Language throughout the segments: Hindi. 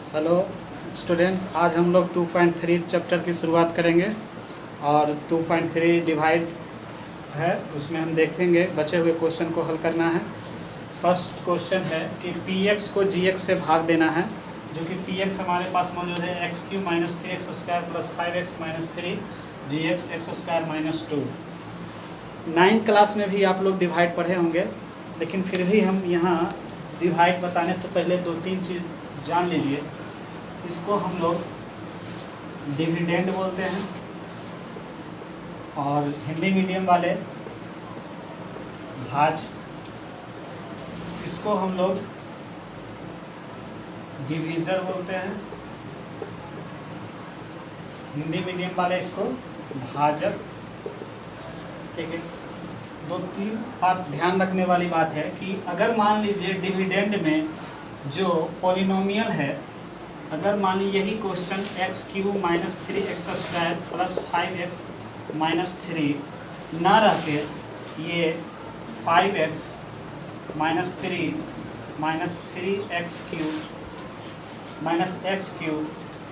हेलो स्टूडेंट्स, आज हम लोग 2.3 चैप्टर की शुरुआत करेंगे और 2.3 डिवाइड है, उसमें हम देखेंगे बचे हुए क्वेश्चन को हल करना है। फर्स्ट क्वेश्चन है कि px को gx से भाग देना है, जो कि px हमारे पास मौजूद है x³ - 3x² + 5x - 3 gx x² - 2। 9 class में भी आप लोग डिवाइड पढ़े होंगे, लेकिन फिर भी हम यहाँ डिवाइड बताने से पहले 2-3 चीज़ जान लीजिए। इसको हम लोग डिविडेंड बोलते हैं और हिंदी मीडियम वाले भाज, इसको हम लोग डिवीज़र बोलते हैं, हिंदी मीडियम वाले इसको भाजक। ठीक है, 2-3 बात ध्यान रखने वाली बात है कि अगर मान लीजिए डिविडेंड में जो पॉलिनोमियल है, अगर मान लीजिए यही क्वेश्चन x³ - 3x² + 5x - 3 ना रह के ये 5x - 3 - 3x³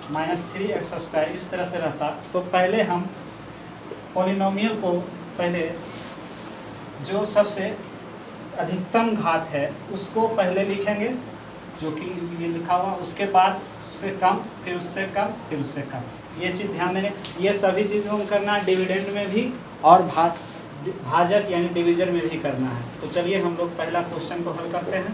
- 3x² इस तरह से रहता, तो पहले हम पॉलिनोमियल को पहले जो सबसे अधिकतम घात है उसको पहले लिखेंगे, जो कि ये लिखा हुआ, उसके बाद उससे कम, फिर उससे कम, फिर उससे कम। ये चीज़ ध्यान देंगे। ये सभी चीज़ों को करना है डिविडेंड में भी और भाजक यानी डिवीजर में भी करना है। तो चलिए हम लोग पहला क्वेश्चन को हल करते हैं।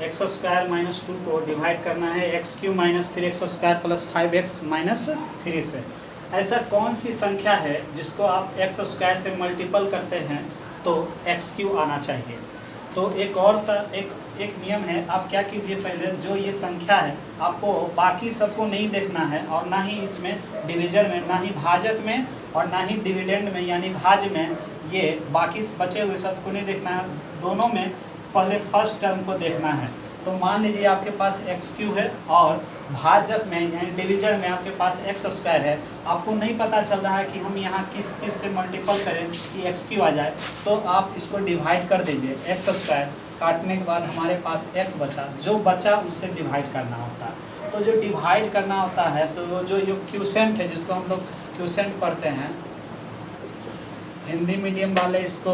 x² - 2 को डिवाइड करना है x³ - 3x² + 5x - 3 से। ऐसा कौन सी संख्या है जिसको आप x² से मल्टीपल करते हैं तो x³ आना चाहिए। तो एक नियम है, आप क्या कीजिए, पहले जो ये संख्या है आपको बाकी सबको नहीं देखना है, और ना ही इसमें डिवीजर में, ना ही भाजक में, और ना ही डिविडेंड में यानी भाज में, ये बाकी बचे हुए सबको नहीं देखना है। दोनों में पहले फर्स्ट टर्म को देखना है। तो मान लीजिए आपके पास x³ है और भाजक में यानी डिवीजर में आपके पास x² है। आपको नहीं पता चल रहा है कि हम यहाँ किस चीज़ से मल्टीपल करें कि x³ आ जाए, तो आप इसको डिवाइड कर दीजिए। x² काटने के बाद हमारे पास x बचा, जो बचा उससे डिवाइड करना होता है। तो जो डिवाइड करना होता है, तो जो क्यूसेंट है, जिसको हम लोग क्यूसेंट पढ़ते हैं, हिंदी मीडियम वाले इसको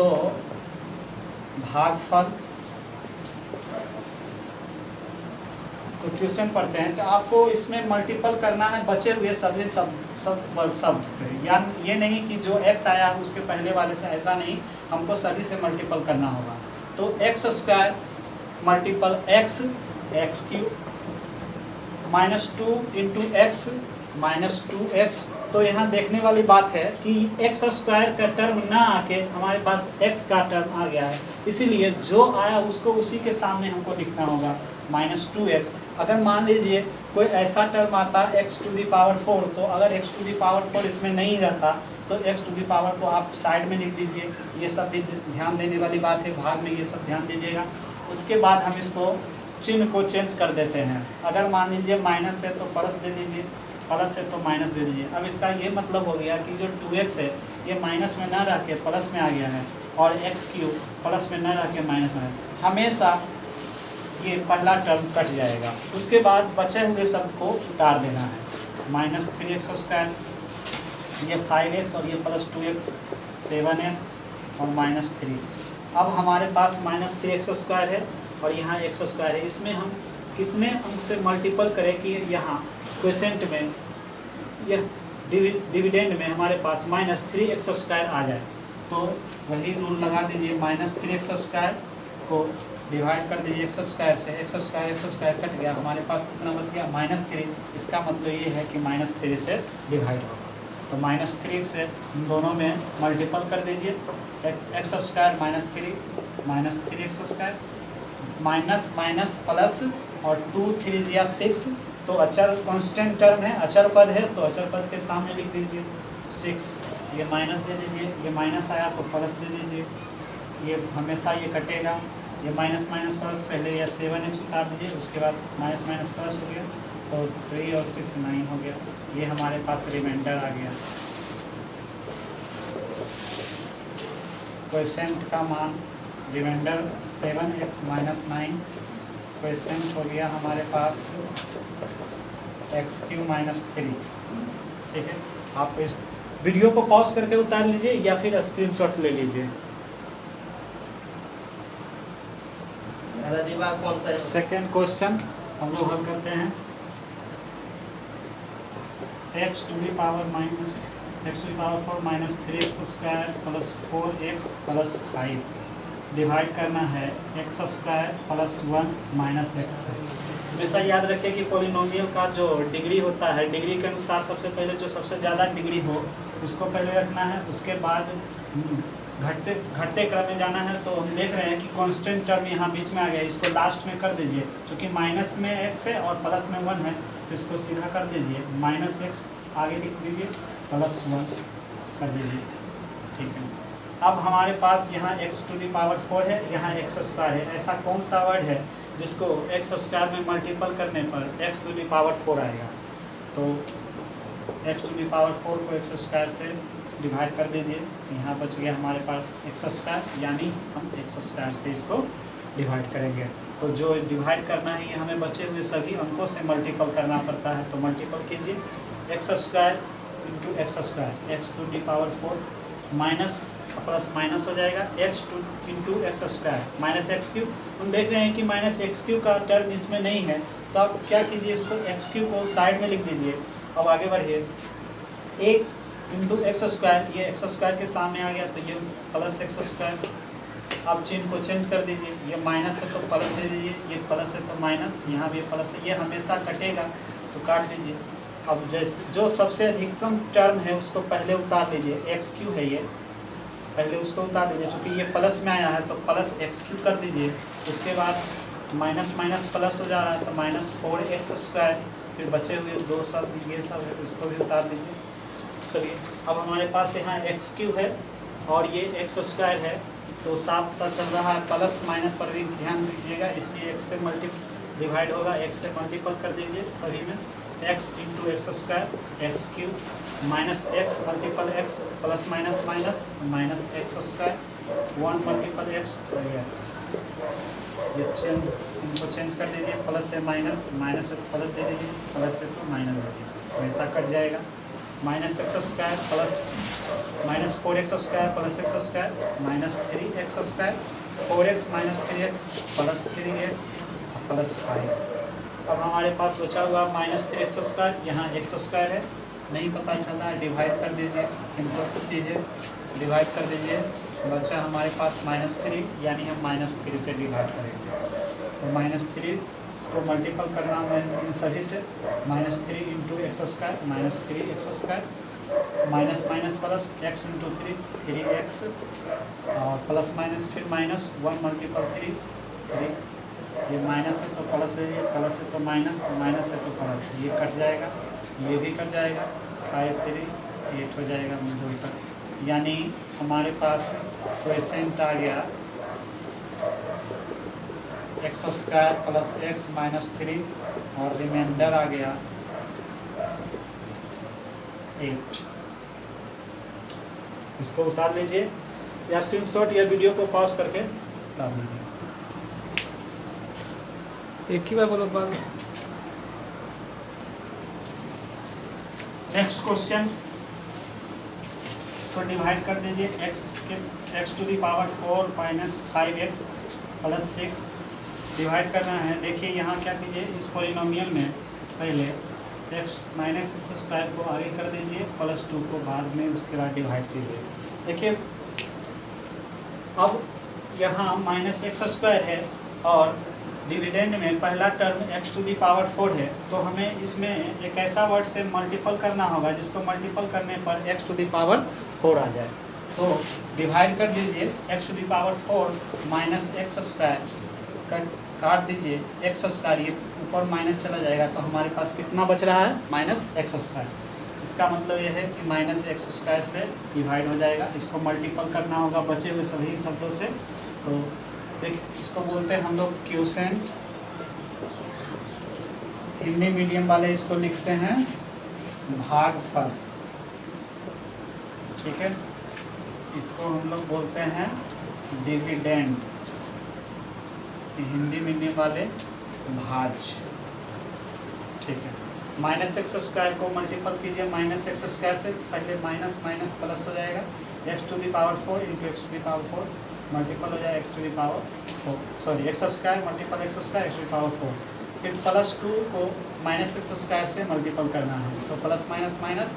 भागफल, तो क्वेश्चन पढ़ते हैं, तो आपको इसमें मल्टीपल करना है बचे हुए सभी सब से, या ये नहीं कि जो x आया है उसके पहले वाले से, ऐसा नहीं, हमको सभी से मल्टीपल करना होगा। तो x² multiple x x³ -2 × x -2x। तो यहाँ देखने वाली बात है कि x² का टर्म ना आके हमारे पास x का टर्म आ गया है, इसीलिए जो आया उसको उसी के सामने हमको लिखना होगा -2x। अगर मान लीजिए कोई ऐसा टर्म आता x⁴, तो अगर x⁴ इसमें नहीं रहता तो x⁴ को आप साइड में लिख दीजिए। ये सब भी ध्यान देने वाली बात है, भाग में ये सब ध्यान दीजिएगा। उसके बाद हम इसको चिन्ह को चेंज कर देते हैं। अगर मान लीजिए माइनस है तो प्लस दे दीजिए, प्लस है तो माइनस दे दीजिए। अब इसका ये मतलब हो गया कि जो 2x है ये माइनस में ना रह के प्लस में आ गया है, और x³ प्लस में ना रह के माइनस में, हमेशा ये पहला टर्म कट जाएगा। उसके बाद बचे हुए शब्द को उतार देना है, -3x², ये 5x और ये +2x 7x और -3। अब हमारे पास -3x² है और यहाँ x² है। इसमें हम कितने अंक से मल्टीपल करें कि यहाँ क्वेश्चन में, यह डिविडेंड में हमारे पास -3x² आ जाए। तो वही रूल लगा दीजिए, -3x² को डिवाइड कर दीजिए x² से, x² कट गया, हमारे पास कितना बच गया -3। इसका मतलब ये है कि -3 से डिवाइड होगा। तो -3 से दोनों में मल्टीपल कर दीजिए, x² -3 3x², minus minus plus, और 2 3 या 6, तो अचर कांस्टेंट टर्म है, अचर पद है, तो अचर पद के सामने लिख दीजिए 6। ये माइनस दे दीजिए, ये माइनस आया तो प्लस दे दीजिए, ये हमेशा ये कटेगा, ये माइनस माइनस प्लस, पहले ये 7x उतार दीजिए, उसके बाद माइनस माइनस प्लस हो गया, तो 3 और 6 9 हो गया। ये हमारे पास रिमाइंडर आ गया। क्वेश्चन का मान रिमाइंडर 7x माइनस 9, क्वेश्चन हो गया हमारे पास x³ माइनस 3। ठीक है, आप इस वीडियो को पॉज करके उतार लीजिए या फिर स्क्रीनशॉट ले लीजिए। कौन सा? सेकेंड क्वेश्चन हम लोग हल करते हैं। x to the power 4 minus 3x² plus 4x plus 5 divide करना है x² प्लस 1 माइनस x से। हमेशा याद रखिए कि पॉलिनोमियल का जो डिग्री होता है, डिग्री के अनुसार सबसे पहले जो सबसे ज़्यादा डिग्री हो उसको पहले रखना है, उसके बाद घटते क्रम में जाना है। तो हम देख रहे हैं कि कांस्टेंट टर्म यहाँ बीच में आ गया, इसको लास्ट में कर दीजिए, क्योंकि माइनस में x है और प्लस में 1 है, तो इसको सीधा कर दीजिए, माइनस x आगे लिख दीजिए, प्लस 1 कर दीजिए। ठीक है, अब हमारे पास यहाँ x टू दी पावर 4 है, यहाँ x² है। ऐसा कौन सा वर्ड है जिसको x² में मल्टीपल करने पर x टू दी पावर 4 आएगा? तो x टू दी पावर 4 को x² से डिवाइड कर दीजिए, यहाँ बच गया हमारे पास x², यानी हम x² से इसको डिवाइड करेंगे। तो जो डिवाइड करना है ये हमें बचे हुए सभी अंकों से मल्टीपल करना पड़ता है, तो मल्टीपल कीजिए, x² into x², x to the power 4 minus plus minus हो जाएगा, x into x² minus x³। हम देख रहे हैं कि माइनस x³ का टर्म इसमें नहीं है, तो आप क्या कीजिए, इसको x³ को साइड में लिख दीजिए। अब आगे बढ़िए, 1 इंटू x², ये x² के सामने आ गया, तो ये प्लस x²। अब चिन्ह को चेंज कर दीजिए, ये माइनस है तो प्लस दे दीजिए, ये प्लस है तो माइनस, यहाँ भी प्लस है, ये हमेशा कटेगा तो काट दीजिए। अब जैसे जो सबसे अधिकतम टर्म है उसको पहले उतार लीजिए, x³ है ये, पहले उसको उतार लीजिए, चूँकि ये प्लस में आया है तो प्लस x³ कर दीजिए। उसके बाद माइनस माइनस प्लस हो जा रहा है, तो माइनस 4x², फिर बचे हुए 2 सब ये सब है तो इसको भी उतार दीजिए। चलिए, अब हमारे पास यहाँ x³ है और ये x² है, तो साफ पता चल रहा है, प्लस माइनस पर भी ध्यान दीजिएगा, इसलिए x से डिवाइड होगा, x से मल्टीपल कर दीजिए सभी में, x into x² x³ minus x multiple x plus minus minus minus x², 1 multiple x तो x। ये इनको चेंज कर दीजिए, प्लस से माइनस, माइनस से तो प्लस दे दीजिए, प्लस से तो माइनस दे दीजिए, तो ऐसा कट जाएगा। Minus x² plus minus 4x² plus x² minus 3x², 4x minus 3x plus 3x plus 5। अब हमारे पास बचा हुआ माइनस 3x², यहाँ x² है, नहीं पता चल रहा है, डिवाइड कर दीजिए, सिंपल सी चीज़ है, डिवाइड कर दीजिए, बचा हमारे पास -3, यानी हम -3 से डिवाइड करेंगे। तो -3 इसको मल्टीपल करना है इन सभी से, -3 into x² minus 3x², minus minus plus x into 3x, और प्लस माइनस फिर माइनस 1 मल्टीपल 3, ये माइनस है तो प्लस दे दीजिए, प्लस है तो माइनस, माइनस है तो प्लस, ये कट जाएगा, ये भी कट जाएगा, 5 3 8 हो जाएगा मिडल तक, यानी हमारे पास क्वेश्चन आ गया x² प्लस x माइनस 3 और रिमाइंडर आ गया 8। इसको उतार लीजिए, या स्क्रीनशॉट या वीडियो को पॉज करके उतार लीजिए। एक ही बार बोलो बात। नेक्स्ट क्वेश्चन, इसको डिवाइड कर दीजिए, x to the power 4 minus 5x plus 6 divide करना है। देखिए यहाँ क्या कीजिए, इस पॉलिनोमियल में पहले x माइनस x² को आगे कर दीजिए, प्लस 2 को बाद में, उसके बाद डिवाइड कीजिए। देखिए अब यहाँ माइनस x² है और डिविडेंड में पहला term x to the power 4 है, तो हमें इसमें एक ऐसा वर्ड से मल्टीपल करना होगा जिसको मल्टीपल करने पर x टू दी पावर 4 आ जाए। तो डिवाइड कर दीजिए, x to the power 4 minus x² काट दीजिए, x², ये ऊपर माइनस चला जाएगा, तो हमारे पास कितना बच रहा है, माइनस x²। इसका मतलब यह है कि माइनस x² से डिवाइड हो जाएगा, इसको मल्टीपल करना होगा बचे हुए सभी शब्दों से। तो देख इसको बोलते हैं हम लोग क्यूसेंट, हिंदी मीडियम वाले इसको लिखते हैं भागफल, ठीक है। इसको हम लोग बोलते हैं डिविडेंड, हिंदी मीडियम वाले भाज्य, ठीक है। माइनस एक्स स्क्वायर को मल्टीपल कीजिए माइनस एक्स स्क्वायर से, पहले माइनस माइनस प्लस हो जाएगा, x to the power 4 into x to the power 4 multiple हो जाएगा x to the power 4, sorry x square multiple x square x to the power 4, फिर प्लस 2 को माइनस एक्स स्क्वायर से मल्टीपल करना है, तो plus minus minus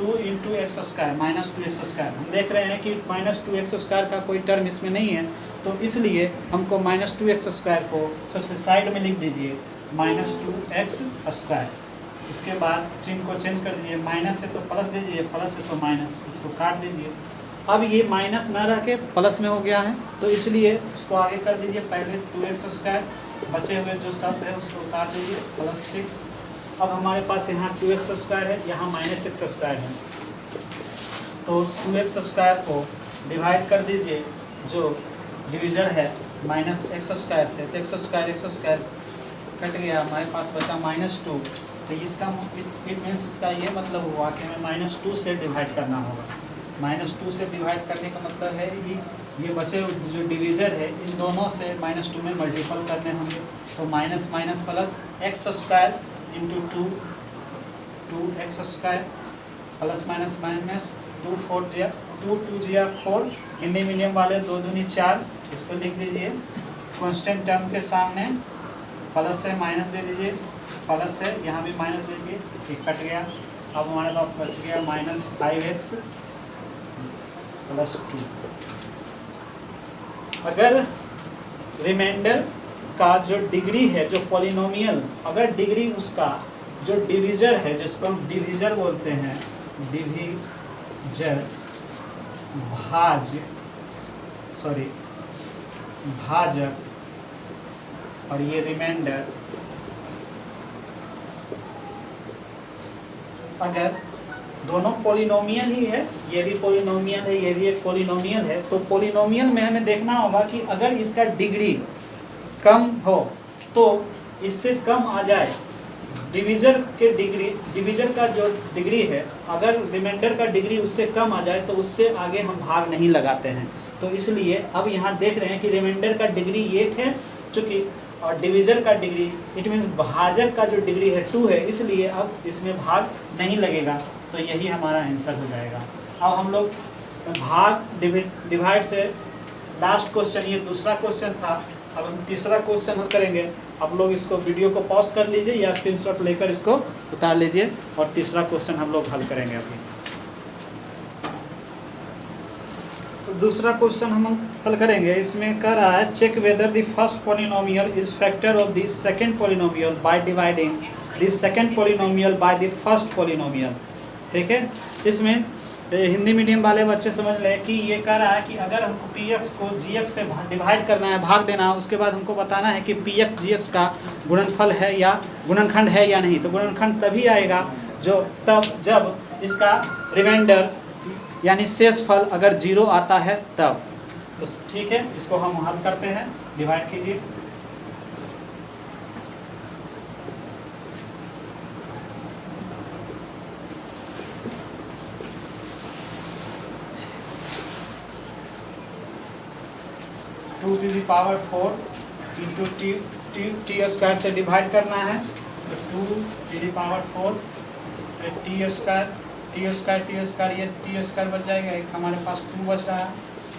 2 into x square minus 2x square. हम देख रहे हैं कि माइनस 2x स्क्वायर का कोई टर्म इसमें नहीं है, तो इसलिए हमको माइनस 2x स्क्वायर को सबसे साइड में लिख दीजिए माइनस 2x स्क्वायर। इसके बाद चिन्ह को चेंज कर दीजिए, माइनस से तो प्लस दीजिए, प्लस से तो माइनस, इसको काट दीजिए। अब ये माइनस ना रह के प्लस में हो गया है, तो इसलिए इसको आगे कर दीजिए, पहले 2x स्क्वायर, बचे हुए जो शब्द है उसको उतार दीजिए, प्लस 6। अब हमारे पास यहाँ 2x स्क्वायर है, यहाँ माइनस x स्क्वायर है, तो 2x स्क्वायर को डिवाइड कर दीजिए, जो डिवीज़र है माइनस एक्स स्क्वायर से, तो एक्स स्क्वायर कट गया, हमारे पास बचा माइनस 2, तो इसका इट मीन्स इसका ये मतलब हुआ कि हमें माइनस 2 से डिवाइड करना होगा। माइनस 2 से डिवाइड करने का मतलब है कि ये बचे जो डिवीज़र है इन दोनों से माइनस 2 में मल्टीपल करने होंगे, तो minus minus plus x square into 2 x square plus minus minus 2 2 4, Hindi medium वाले 2 दूनी 4, इसको लिख दीजिए। कांस्टेंट टर्म के सामने प्लस है माइनस दे दीजिए, प्लस है यहाँ भी माइनस दे दीजिए, ये कट गया। अब हमारे पास बच गया माइनस 5x प्लस 2। अगर रिमाइंडर का जो डिग्री है, जो पॉलिनोमियल, अगर डिग्री उसका जो डिवीज़र है, जिसको हम डिवीज़र बोलते हैं, डिवीज़र भाजक और ये रिमाइंडर, अगर दोनों पॉलिनोमियल ही है, ये भी पॉलिनोमियल है, ये भी एक पॉलिनोमियल है, तो पॉलिनोमियल में हमें देखना होगा कि अगर इसका डिग्री कम हो तो इससे कम आ जाए, डिवीज़र का जो डिग्री है, अगर रिमाइंडर का डिग्री उससे कम आ जाए तो उससे आगे हम भाग नहीं लगाते हैं। तो इसलिए अब यहाँ देख रहे हैं कि रिमाइंडर का डिग्री 1 है चूँकि, और डिवीज़र का डिग्री इट मीन्स भाजक का जो डिग्री है 2 है, इसलिए अब इसमें भाग नहीं लगेगा, तो यही हमारा आंसर हो जाएगा। अब हम लोग भाग डिवाइड से लास्ट क्वेश्चन, ये दूसरा क्वेश्चन था, अब हम तीसरा क्वेश्चन हल करेंगे। आप लोग इसको वीडियो को पॉज कर लीजिए या स्क्रीनशॉट लेकर इसको उतार लीजिए, और तीसरा क्वेश्चन हम लोग हल करेंगे अभी। तो दूसरा क्वेश्चन हम हल करेंगे, इसमें कह रहा है check whether the first polynomial is factor of the second polynomial by dividing the second polynomial by the first polynomial. ठीक है, इसमें हिंदी मीडियम वाले बच्चे समझ लें कि ये कह रहा है कि अगर हमको px को gx से डिवाइड करना है, भाग देना है, उसके बाद हमको बताना है कि px gx का गुणनफल है या गुणनखंड है या नहीं। तो गुणनखंड तभी आएगा जब इसका रिमाइंडर यानी शेष फल अगर 0 आता है तब। तो ठीक है, इसको हम हल करते हैं, डिवाइड कीजिए। Two to the power 4 into t square से डिवाइड करना है, तो 2 to the power 4 t square ये टी स्क्वायर बच जाएगा, एक हमारे पास 2 बच रहा है,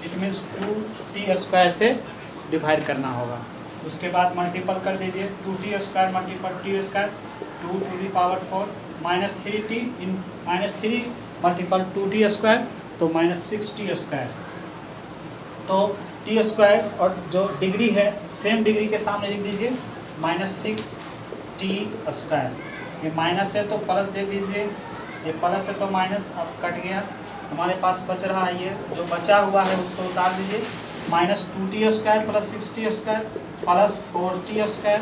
इट मीन्स 2 टी स्क्वायर से डिवाइड करना होगा। उसके बाद मल्टीपल कर दीजिए, 2t square multiple t square 2 to the power 4 minus 3 multiple 2t square, तो माइनस 6t स्क्वायर। तो टी स्क्वायर और जो डिग्री है सेम डिग्री के सामने लिख दीजिए माइनस 6t स्क्वायर। ये माइनस है तो प्लस दे दीजिए, ये प्लस है तो माइनस, अब कट गया, हमारे पास बच रहा है ये जो बचा हुआ है उसको उतार दीजिए, minus 2t square plus 6t square plus 4t square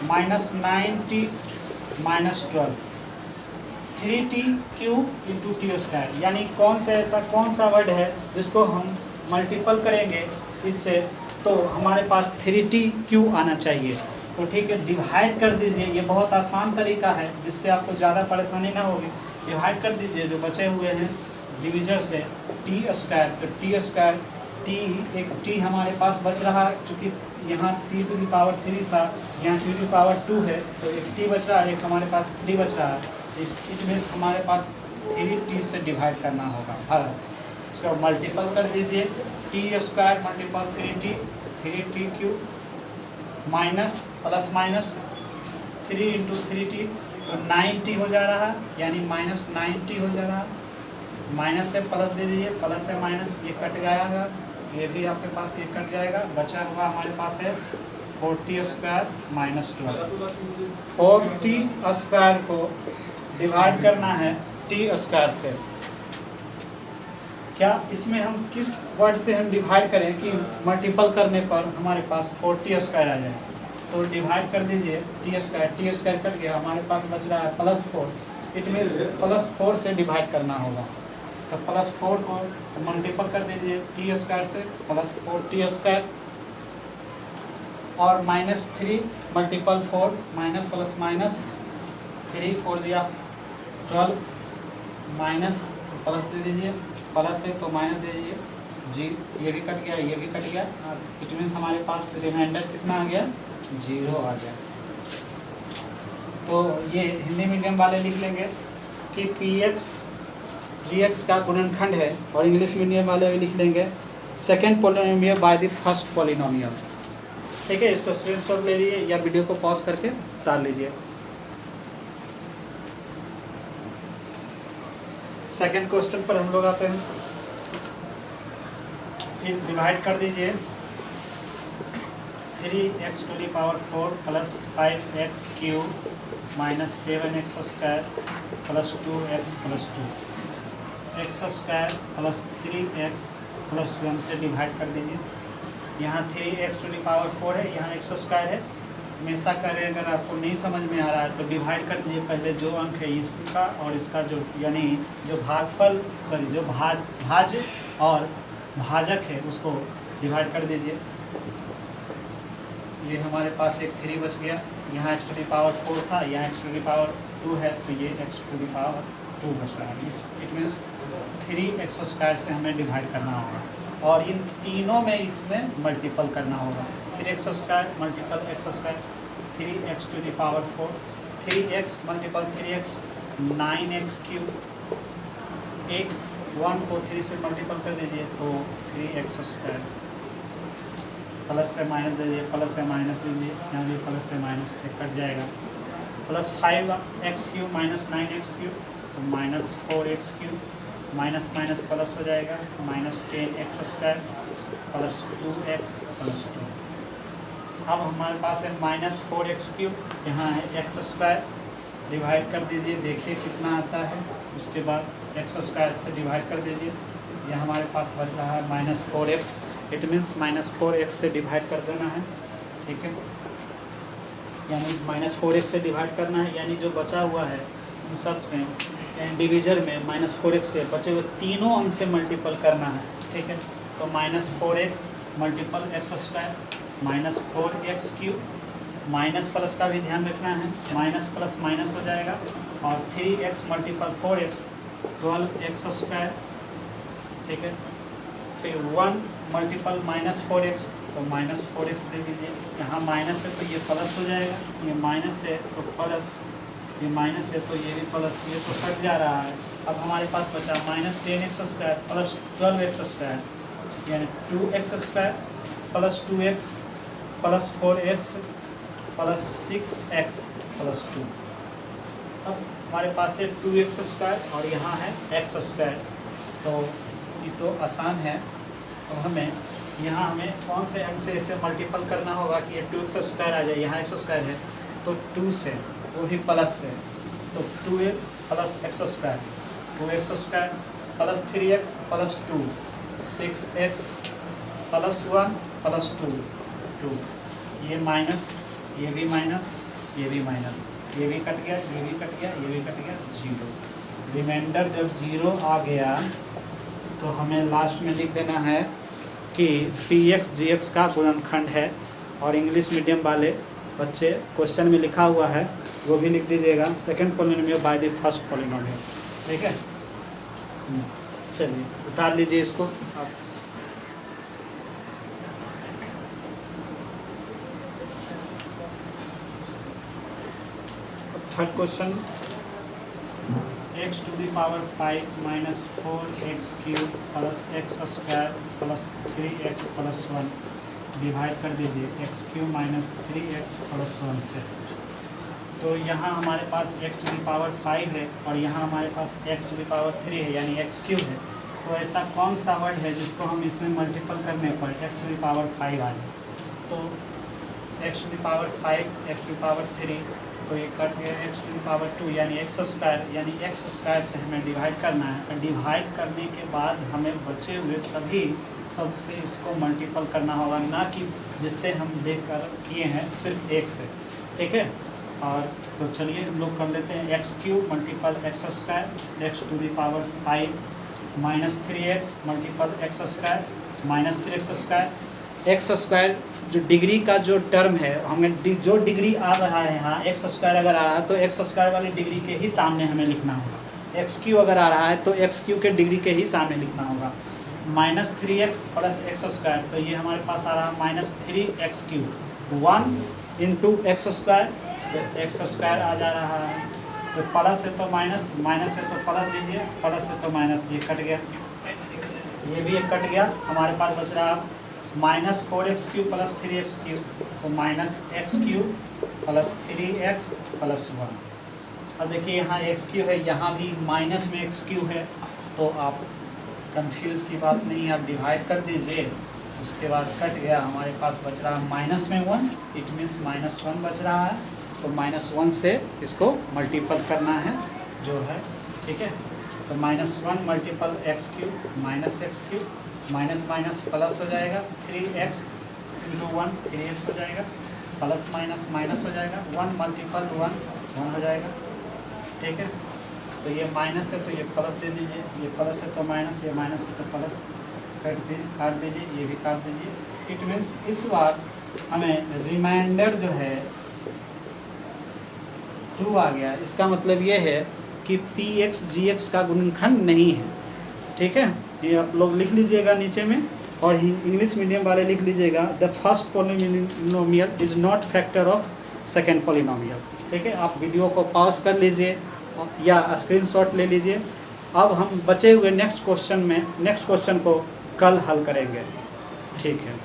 minus 9t minus 12 3t cube into t square. यानी कौन सा वर्ड है जिसको हम मल्टीपल करेंगे इससे तो हमारे पास 3t आना चाहिए। तो ठीक है, डिवाइड कर दीजिए, ये बहुत आसान तरीका है जिससे आपको ज़्यादा परेशानी ना होगी। डिवाइड कर दीजिए जो बचे हुए हैं डिविजर से टी स्क्वायर, तो टी स्क्वायर टी, एक टी हमारे पास बच रहा है क्योंकि यहाँ टी टू दी पावर 3 था, यहाँ टी टू दी पावर 2 है, तो एक टी बच रहा है, एक हमारे पास 3 बच रहा है। इट मीन्स हमारे पास 3t से डिवाइड करना होगा हर, इसको मल्टीपल कर दीजिए, T square multiple 3t cube minus plus minus 3 into 3t, तो 9t हो जा रहा है, यानी माइनस 9t हो जा रहा है। माइनस से प्लस दे दीजिए, प्लस से माइनस ये कट जाएगा, ये भी आपके पास ये कट जाएगा, बचा हुआ हमारे पास है 4t square minus 12। 4t square को डिवाइड करना है t स्क्वायर से। क्या इसमें हम किस वर्ड से हम डिवाइड करें कि मल्टीपल करने पर हमारे पास 4t स्क्वायर आ जाए? तो डिवाइड कर दीजिए टी स्क्वायर कट गया, हमारे पास बच रहा है +4। इट मीन्स +4 से डिवाइड करना होगा, तो +4 को मल्टीपल कर दीजिए टी स्क्वायर से, +4t स्क्वायर और -3 मल्टीपल 4 माइनस प्लस माइनस 3 4 या 12 माइनस प्लस दे दीजिए, प्लस है तो माइनस दे दीजिए जी, ये भी कट गया, ये भी कट गया। इट मीन्स हमारे पास रिमाइंडर कितना आ गया? 0 आ गया। तो ये हिंदी मीडियम वाले लिख लेंगे कि px gx का गुणनखंड है, और इंग्लिश मीडियम वाले भी लिख लेंगे second polynomial bye the first polynomial. ठीक है, इसको स्क्रीनशॉट ले लीजिए या वीडियो को पॉज करके उतार लीजिए। सेकेंड क्वेश्चन पर हम लोग आते हैं। फिर डिवाइड कर दीजिए 3x to the power 4 plus 5x cube minus 7x square plus 2x plus 2, x square plus 3x plus 1 से डिवाइड कर दीजिए। यहाँ 3x टू दी पावर 4 है, यहाँ x स्क्वायर है। हमेशा करें, अगर आपको नहीं समझ में आ रहा है तो डिवाइड कर दीजिए, पहले जो अंक है इसका और इसका जो, यानी जो भागफल जो भाज्य और भाजक है उसको डिवाइड कर दीजिए। ये हमारे पास एक 3 बच गया, यहाँ x टू दी पावर 4 था, यहाँ x टू दी पावर 2 है, तो ये x टू दी पावर 2 बच रहा है। इस इट मीन्स 3x स्क्वायर से हमें डिवाइड करना होगा, और इन तीनों में इसमें मल्टीपल करना होगा। 3x square multiple x square, 3x to the power 4, 3x multiple 3x 9x cube, एक 1 को 3 से मल्टीपल कर दीजिए तो 3x स्क्वायर, प्लस से माइनस दे दीजिए, प्लस से माइनस दे दीजिए, यहाँ भी प्लस से माइनस एक कट जाएगा, plus 5x cube minus 9x cube, तो minus 4x cube, minus minus plus हो जाएगा, minus 10x square plus 2x plus 2। अब हमारे पास है माइनस 4x क्यूब, यहाँ है x स्क्वायर, डिवाइड कर दीजिए, देखिए कितना आता है। उसके बाद x स्क्वायर से डिवाइड कर दीजिए, यह हमारे पास बच रहा है minus 4x। It means minus 4x से डिवाइड कर देना है, ठीक है, यानी माइनस 4x से डिवाइड करना है, यानी जो बचा हुआ है उन सब में, यानी डिविजर में माइनस 4x से बचे हुए तीनों अंक से मल्टीपल करना है। ठीक है, तो minus 4x multiple x square minus 4x cube, minus plus का भी ध्यान रखना है, माइनस प्लस माइनस हो जाएगा, और 3x multiple 4x 12x square. ठीक है, फिर 1 मल्टीपल माइनस 4x, तो माइनस 4x दे दीजिए, यहाँ माइनस है तो ये प्लस हो जाएगा, ये माइनस है तो प्लस, ये माइनस है तो ये भी प्लस, ये तो कट जा रहा है। अब हमारे पास बचा minus 10x square plus 12x square, यानी 2x square plus 2x plus 4x plus 6x plus 2। अब हमारे पास है 2x स्क्वायर और यहाँ है x स्क्वायर, तो ये तो आसान है। तो हमें कौन से अंक से इसे मल्टीपल करना होगा कि ये 2x स्क्वायर आ जाए, यहाँ x स्क्वायर है तो 2 से, वो भी प्लस से, तो 2x plus x square, 2x square plus 3x plus 2, 6x plus 1 plus 2, 2, ये माइनस, ये भी माइनस, ये भी माइनस, ये भी कट गया, ये भी कट गया, ये भी कट गया, 0। रिमाइंडर जब 0 आ गया तो हमें लास्ट में लिख देना है कि px gx का गुणनखंड है। और इंग्लिश मीडियम वाले बच्चे क्वेश्चन में लिखा हुआ है वो भी लिख दीजिएगा, second polynomial by the first polynomial. ठीक है, चलिए उतार लीजिए इसको आप। Third question, x to the power 5 minus 4x cube plus x square plus 3x plus 1 divide कर दीजिए x cube minus 3x plus 1 से। तो यहाँ हमारे पास x टू द पावर 5 है और यहाँ हमारे पास x टू द पावर 3 है यानी x क्यूब है। तो ऐसा कौन सा वर्ड है जिसको हम इसमें मल्टीपल करने पर x टू द पावर 5 आ जाए? तो x to the power 5 x to the power 3, तो ये कट गया x टू द पावर 2 यानी एक्स स्क्वायर, यानी एक्स स्क्वायर से हमें डिवाइड करना है। और डिवाइड करने के बाद हमें बचे हुए सभी सबसे इसको मल्टीपल करना होगा, ना कि जिससे हम देख कर किए हैं सिर्फ एक से। ठीक है, और तो चलिए हम लोग कर लेते हैं x cube multiple x square x to the power 5 minus 3x multiple x square minus 3x square. X square जो डिग्री का जो टर्म है, हमें जो डिग्री आ रहा है यहाँ एक्स स्क्वायर अगर आ रहा है तो एक्स स्क्वायर वाली डिग्री के ही सामने हमें लिखना होगा। एक्स क्यू अगर आ रहा है तो एक्स क्यू के डिग्री के ही सामने लिखना होगा। Minus 3x plus x square, तो ये हमारे पास आ रहा है minus 3x cube 1 into x square, तो एक्स स्क्वायर आ जा रहा है। तो प्लस है तो माइनस, माइनस है तो प्लस दीजिए, प्लस है तो माइनस, ये कट गया, ये भी एक कट गया। हमारे पास बच रहा minus 4x cube plus 3x cube, तो minus x cube plus 3x plus 1। अब देखिए यहाँ x क्यूब है, यहाँ भी माइनस में x क्यूब है, तो आप कंफ्यूज की बात नहीं, आप डिवाइड कर दीजिए, उसके बाद कट गया। हमारे पास बच रहा माइनस में 1, इट मीन्स माइनस 1 बच रहा है। तो माइनस 1 से इसको मल्टीपल करना है जो है। ठीक है, तो minus 1 multiple x cube minus x cube, minus minus plus हो जाएगा, 3x इंटू 1 3x हो जाएगा, प्लस माइनस माइनस हो जाएगा, 1 मल्टीपल 1 1 हो जाएगा। ठीक है, तो ये माइनस है तो ये प्लस दे दीजिए, ये प्लस है तो माइनस, ये माइनस है तो प्लस, काट दीजिए, ये भी काट दीजिए। इट मीन्स इस बार हमें रिमाइंडर जो है 2 आ गया। इसका मतलब ये है कि px gx का गुणनखंड नहीं है। ठीक है, ये आप लोग लिख लीजिएगा नीचे में, और इंग्लिश मीडियम वाले लिख लीजिएगा the first polynomial is not factor of second polynomial. ठीक है, आप वीडियो को पॉज कर लीजिए या स्क्रीनशॉट ले लीजिए। अब हम बचे हुए नेक्स्ट क्वेश्चन को कल हल करेंगे। ठीक है।